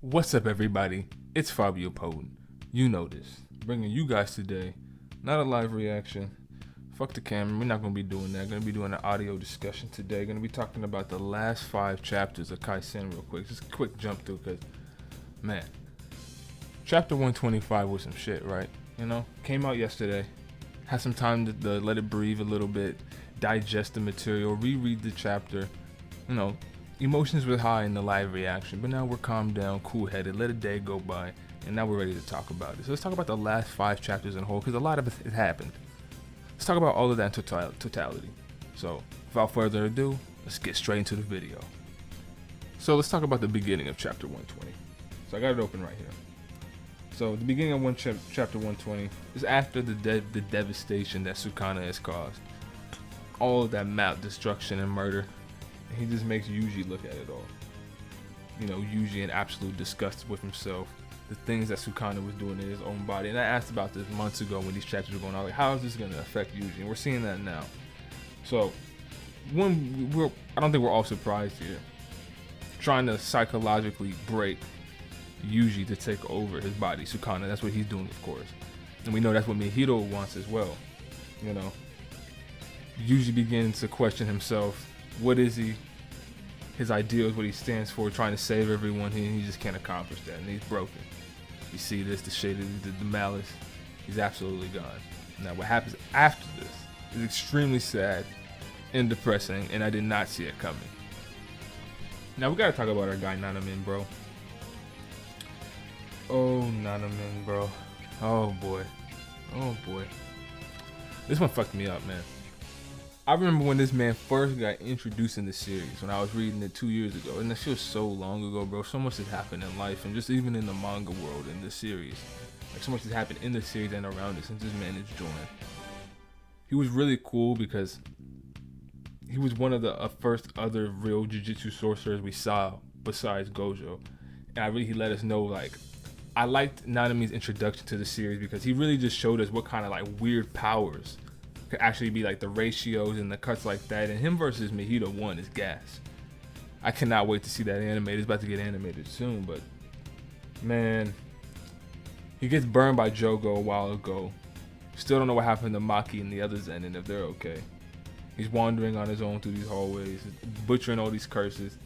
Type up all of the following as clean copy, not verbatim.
What's up, everybody? It's Fabio Poten. You know this. Bringing you guys today, not a live reaction. Fuck the camera. We're not going to be doing that. Going to be doing an audio discussion today. Going to be talking about the last 5 chapters of Kaisen real quick. Just a quick jump through because, man, chapter 125 was some shit, right? You know, came out yesterday. Had some time to let it breathe a little bit, digest the material, reread the chapter, you know. Emotions were high in the live reaction, but now we're calmed down, cool-headed, let a day go by, and now we're ready to talk about it. So let's talk about the last 5 chapters in whole, because a lot of it happened. Let's talk about all of that in totality. So, without further ado, let's get straight into the video. So let's talk about the beginning of chapter 120. So I got it open right here. So the beginning of chapter 120 is after the devastation that Sukuna has caused. All of that map destruction and murder. He just makes Yuji look at it all. You know, Yuji in absolute disgust with himself. The things that Sukuna was doing in his own body. And I asked about this months ago when these chapters were going on. Like, how is this going to affect Yuji? And we're seeing that now. So, I don't think we're all surprised here. Trying to psychologically break Yuji to take over his body. Sukuna, that's what he's doing, of course. And we know that's what Mahito wants as well. You know, Yuji begins to question himself. What is he? His ideals, what he stands for, trying to save everyone. He just can't accomplish that, and he's broken. You see this, the shade, the malice. He's absolutely gone. Now, what happens after this is extremely sad and depressing, and I did not see it coming. Now, we gotta talk about our guy Nanami, bro. Oh, Nanami, bro. Oh boy. Oh boy. This one fucked me up, man. I remember when this man first got introduced in the series, when I was reading it 2 years ago, and it feels so long ago, bro. So much has happened in life, and just even in the manga world in this series. Like, so much has happened in the series and around it since this man has joined. He was really cool because he was one of the first other real Jujutsu sorcerers we saw besides Gojo. And he let us know, like, I liked Nanami's introduction to the series because he really just showed us what kind of, like, weird powers could actually be, like, the ratios and the cuts like that. And him versus Mahito 1 is gas. I cannot wait to see that animated. It's about to get animated soon, but man, he gets burned by Jogo a while ago. Still don't know what happened to Maki and the other Zen and if they're okay. He's wandering on his own through these hallways, butchering all these curses.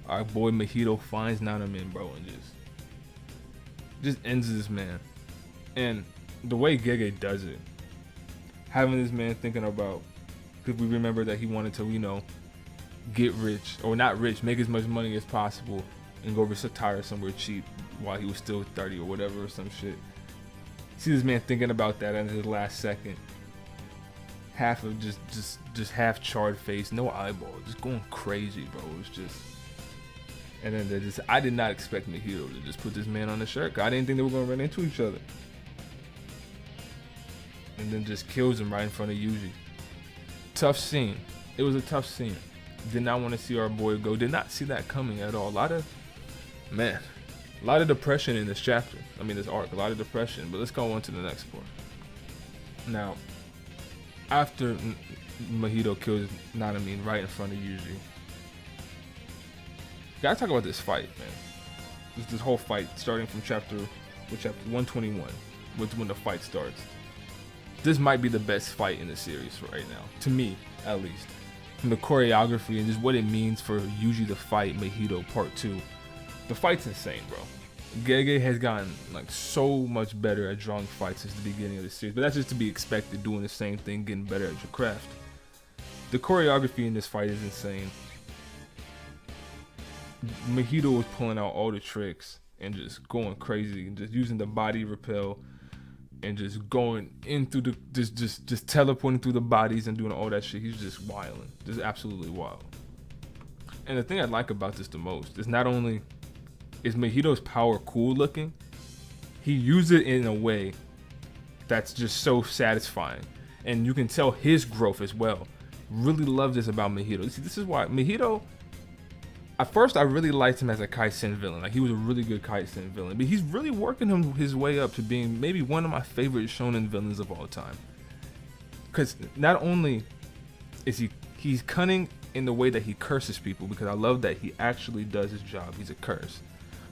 Our boy Mahito finds Nanami, bro, and just ends this man. And the way Gege does it, having this man thinking about, because we remember that he wanted to, you know, get rich, or not rich, make as much money as possible and go retire somewhere cheap while he was still 30 or whatever or some shit. See this man thinking about that in his last second. Half of just half charred face, no eyeball, just going crazy, bro. It's just, and then I did not expect Mahito to just put this man on the shirt. I didn't think they were gonna run into each other. And then just kills him right in front of Yuji. Tough scene. It was a tough scene. Did not want to see our boy go. Did not see that coming at all. A lot of depression in this chapter. I mean, this arc. A lot of depression. But let's go on to the next part. Now, after Mahito kills Nanami right in front of Yuji, gotta talk about this fight, man. This whole fight starting from chapter 121, when the fight starts. This might be the best fight in the series right now, to me at least. From the choreography and just what it means for Yuji to fight Mahito Part 2. The fight's insane, bro. Gege has gotten like so much better at drawing fights since the beginning of the series, but that's just to be expected, doing the same thing, getting better at your craft. The choreography in this fight is insane. Mahito was pulling out all the tricks and just going crazy and just using the body repel and just going in through the just teleporting through the bodies and doing all that shit. He's just wilding, just absolutely wild. And the thing I like about this the most is not only is Mahito's power cool looking, he used it in a way that's just so satisfying. And you can tell his growth as well. Really love this about Mahito. See, this is why Mahito, at first I really liked him as a Kaisen villain. Like, he was a really good Kaisen villain, but he's really working his way up to being maybe one of my favorite shonen villains of all time. Because not only is he's cunning in the way that he curses people, because I love that he actually does his job. He's a curse.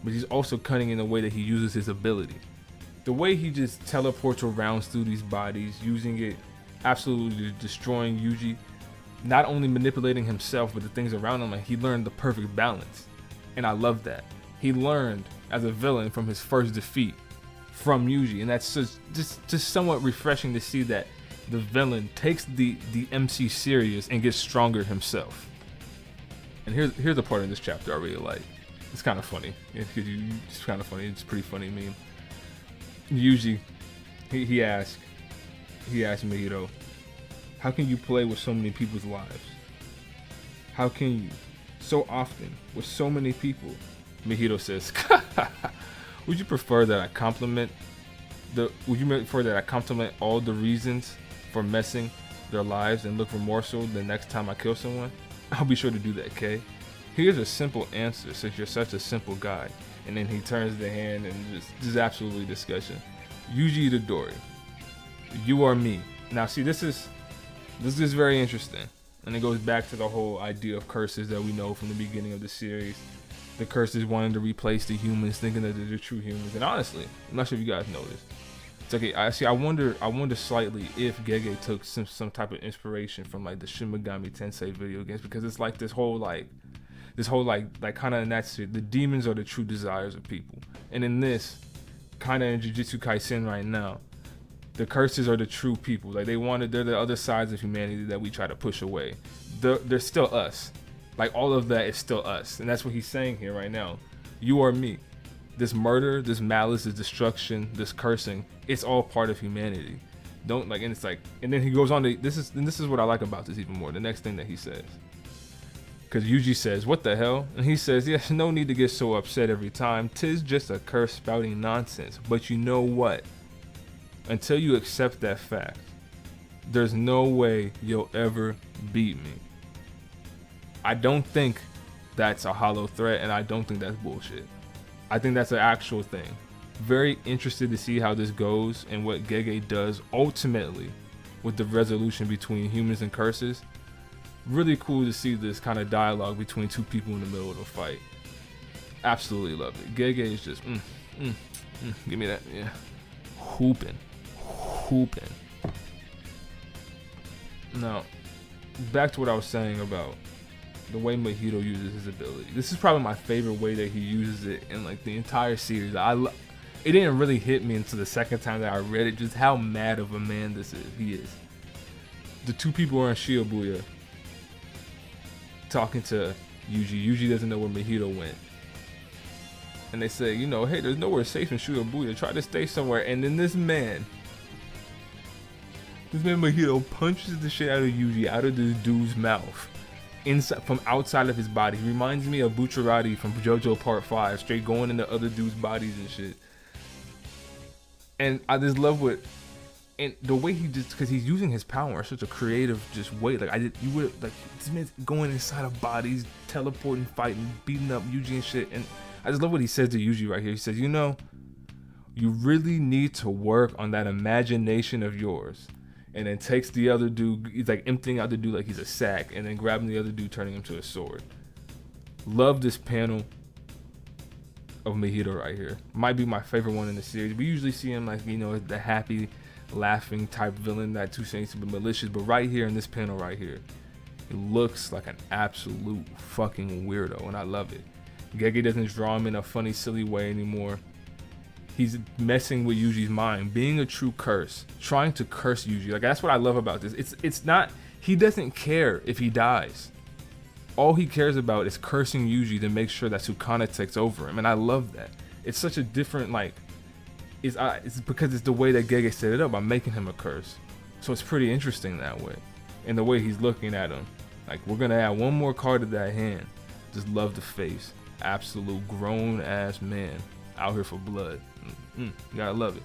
But he's also cunning in the way that he uses his ability. The way he just teleports around through these bodies, using it, absolutely destroying Yuji. Not only manipulating himself, but the things around him. Like, he learned the perfect balance. And I love that. He learned as a villain from his first defeat from Yuji. And that's just somewhat refreshing to see that the villain takes the MC serious and gets stronger himself. And here's the part in this chapter I really like. It's kind of funny. It's kind of funny. It's a pretty funny meme. Yuji, he asked Mahito, how can you play with so many people's lives? How can you? So often, with so many people. Mahito says, would you prefer that I compliment all the reasons for messing their lives and look remorseful the next time I kill someone? I'll be sure to do that, Kay. Here's a simple answer, since you're such a simple guy. And then he turns the hand and just absolutely discussion. Yuji Itadori, you are me. Now see, this is very interesting. And it goes back to the whole idea of curses that we know from the beginning of the series. The curses wanting to replace the humans, thinking that they're the true humans. And honestly, I'm not sure if you guys know this. It's okay. I wonder slightly if Gege took some type of inspiration from like the Shin Megami Tensei video games, because it's like this whole kind of in that shit, the demons are the true desires of people. And in this, kind of in Jujutsu Kaisen right now, the curses are the true people. Like, they're the other sides of humanity that we try to push away. They're still us. Like, all of that is still us. And that's what he's saying here right now. You are me. This murder, this malice, this destruction, this cursing, it's all part of humanity. And it's like, and then he goes on to, this is what I like about this even more. The next thing that he says. Because Yuji says, what the hell? And he says, yes, no need to get so upset every time. 'Tis just a curse spouting nonsense. But you know what? Until you accept that fact, there's no way you'll ever beat me. I don't think that's a hollow threat, and I don't think that's bullshit. I think that's an actual thing. Very interested to see how this goes and what Gege does ultimately with the resolution between humans and curses. Really cool to see this kind of dialogue between two people in the middle of a fight. Absolutely love it. Gege is just, give me that, yeah. Hooping. Now, back to what I was saying about the way Mahito uses his ability. This is probably my favorite way that he uses it in like the entire series. It didn't really hit me until the second time that I read it, just how mad of a man he is. The two people are in Shibuya talking to Yuji. Yuji doesn't know where Mahito went. And they say, hey, there's nowhere safe in Shibuya. Try to stay somewhere. And then this man Mahito punches the shit out of Yuji out of this dude's mouth. Inside, from outside of his body. He reminds me of Bucciarati from JoJo Part 5, straight going into other dudes' bodies and shit. And I just love and the way because he's using his power in such a creative just way. This man's going inside of bodies, teleporting, fighting, beating up Yuji and shit. And I just love what he says to Yuji right here. He says, you really need to work on that imagination of yours. And then takes the other dude, he's like emptying out the dude like he's a sack, and then grabbing the other dude, turning him to a sword. Love this panel of Mahito right here. Might be my favorite one in the series. We usually see him like, the happy, laughing type villain that too seems to be malicious, but right here in this panel right here, he looks like an absolute fucking weirdo, and I love it. Gege doesn't draw him in a funny, silly way anymore. He's messing with Yuji's mind, being a true curse, trying to curse Yuji. Like, that's what I love about this. It's not, he doesn't care if he dies. All he cares about is cursing Yuji to make sure that Sukuna takes over him, and I love that. It's such a different, it's because it's the way that Gege set it up by making him a curse. So it's pretty interesting that way. And the way he's looking at him. Like, we're gonna add one more card to that hand. Just love the face. Absolute grown ass man out here for blood. You gotta love it.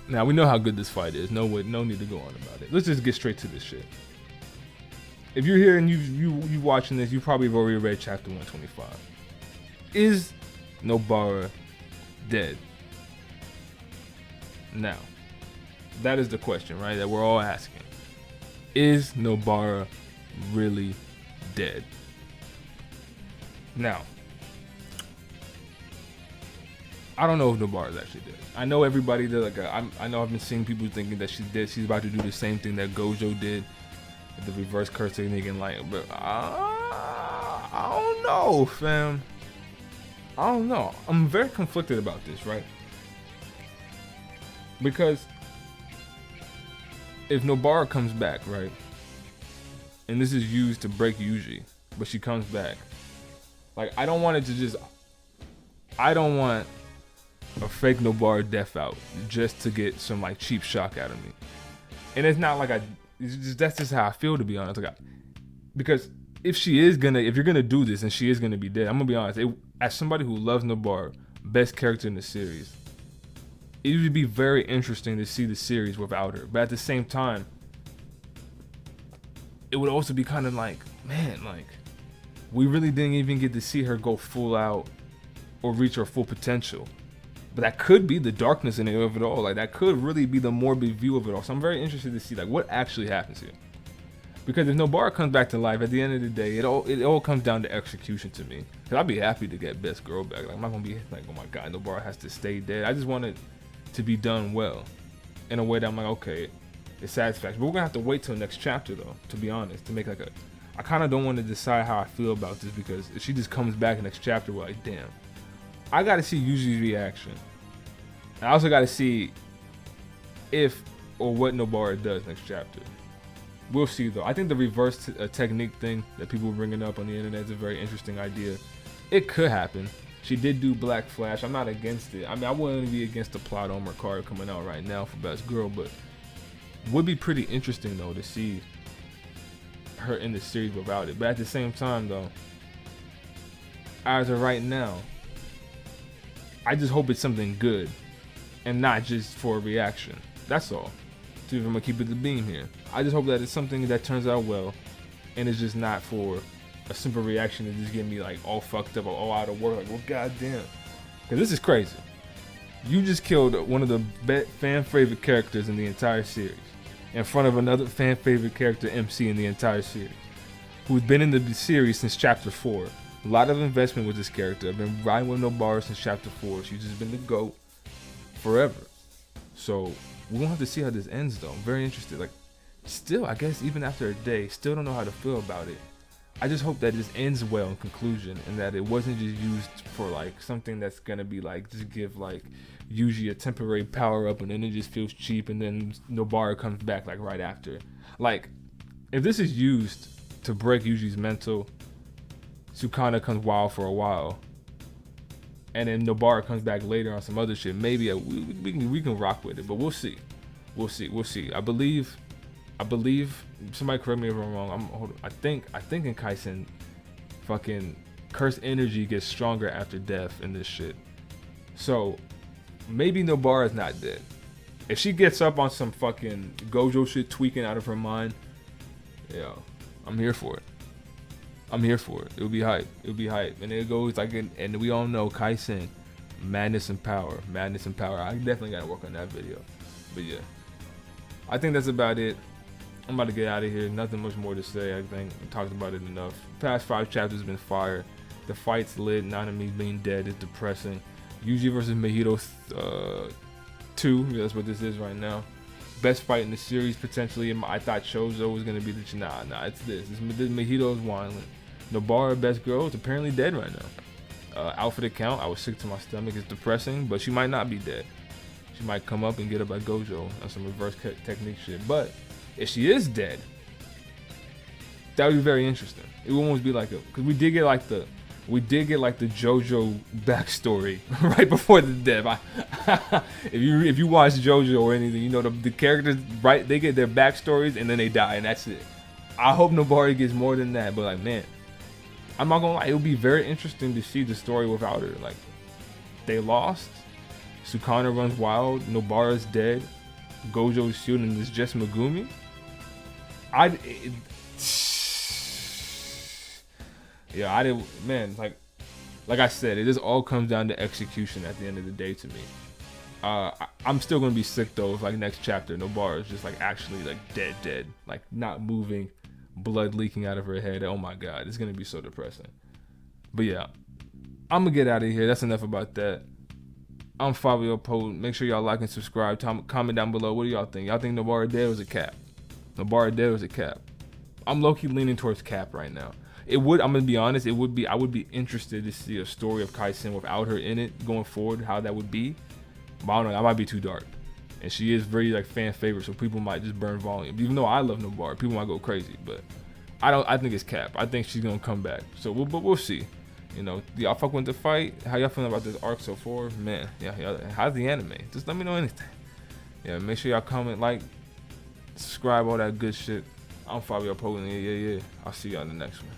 Now we know how good this fight is. No need to go on about it. Let's just get straight to this shit. If you're here and you watching this, you probably have already read chapter 125. Is Nobara dead? Now, that is the question, right? That we're all asking. Is Nobara really dead? Now, I don't know if Nobara is actually dead. I know everybody did I know I've been seeing people thinking that she's dead. She's about to do the same thing that Gojo did, the reverse curse technique, and but I don't know, fam. I don't know. I'm very conflicted about this, right? Because if Nobara comes back, right, and this is used to break Yuji, but she comes back, I don't want a fake Nobara death out just to get some cheap shock out of me. And it's not that's just how I feel, to be honest. Because if you're gonna do this and she is gonna be dead, I'm gonna be honest. As somebody who loves Nobara, best character in the series, it would be very interesting to see the series without her. But at the same time, it would also be kind of we really didn't even get to see her go full out or reach her full potential. But that could be the darkness in it of it all. That could really be the morbid view of it all. So I'm very interested to see what actually happens here. Because if Nobara comes back to life, at the end of the day, it all comes down to execution to me. Because I'd be happy to get best girl back. I'm not gonna be oh my god, Nobara has to stay dead. I just want it to be done well, in a way that I'm okay, it's satisfaction. But we're gonna have to wait till next chapter though, to be honest, to make I kind of don't want to decide how I feel about this, because if she just comes back next chapter, we're damn. I gotta see Yuji's reaction. I also gotta see if or what Nobara does next chapter. We'll see though. I think the reverse technique thing that people are bringing up on the internet is a very interesting idea. It could happen. She did do Black Flash. I'm not against it. I wouldn't be against the plot on card coming out right now for Best Girl, but would be pretty interesting though to see her in the series without it. But at the same time though, as of right now, I just hope it's something good and not just for a reaction. That's all. So if I'm gonna keep it the beam here, I just hope that it's something that turns out well, and it's just not for a simple reaction to just get me all fucked up or all out of work. Well, goddamn, because this is crazy. You just killed one of the fan favorite characters in the entire series in front of another fan favorite character, MC, in the entire series, who's been in the series since chapter 4. A lot of investment with this character. I've been riding with Nobara since chapter 4. She's just been the GOAT forever. So we're gonna have to see how this ends though. I'm very interested. Still, I guess even after a day, still don't know how to feel about it. I just hope that this ends well in conclusion, and that it wasn't just used for something that's gonna be just give Yuji a temporary power up, and then it just feels cheap, and then Nobara comes back right after. If this is used to break Yuji's mental, Sukuna comes wild for a while, and then Nobara comes back later on some other shit, maybe we can rock with it, but we'll see. I believe, somebody correct me if I'm wrong, I think in Kaisen, fucking cursed energy gets stronger after death in this shit. So maybe Nobara's not dead. If she gets up on some fucking Gojo shit, tweaking out of her mind, I'm here for it. It'll be hype. And it goes and we all know Kaisen, madness and power. I definitely gotta work on that video. But yeah, I think that's about it. I'm about to get out of here. Nothing much more to say. I think we talked about it enough. Past 5 chapters have been fire. The fight's lit. Nanami being dead is depressing. Yuji versus Mahito 2. That's what this is right now. Best fight in the series potentially. I thought Chozo was gonna be the nah. It's this. Mahito's wilding. Nobara, best girl, is apparently dead right now. Out for the count. I was sick to my stomach. It's depressing, but she might not be dead. She might come up and get up by Gojo on some reverse technique shit. But if she is dead, that would be very interesting. It would almost be because we did get the JoJo backstory right before the death. If you watch JoJo or anything, the characters, right? They get their backstories and then they die, and that's it. I hope Nobara gets more than that, but man, I'm not gonna lie, it would be very interesting to see the story without her. Like, they lost. Sukuna runs wild. Nobara's dead. Gojo's shooting this just Megumi. I didn't, man. Like I said, it just all comes down to execution at the end of the day to me. I'm still gonna be sick though if like next chapter Nobara is just like actually like dead, like not moving, blood leaking out of her head. Oh my god, it's gonna be so depressing. But yeah, I'm gonna get out of here. That's enough about that. I'm Fabio Potent. Make sure y'all like and subscribe. Comment down below. What do y'all think? Y'all think Nobara dead was a cap? Nobara dead was a cap. I'm low-key leaning towards cap right now. I'm gonna be honest, I would be interested to see a story of Kaisen without her in it going forward, how that would be. But I don't know, that might be too dark. And she is very like fan favorite, so people might just burn volume. Even though I love Nobara, people might go crazy, but I think it's cap. I think she's gonna come back. So we'll see. You know, y'all fuck with the fight. How y'all feeling about this arc so far? Man, yeah, how's the anime? Just let me know anything. Yeah, make sure y'all comment, like, subscribe, all that good shit. I'm Fabio Potent. Yeah. I'll see y'all in the next one.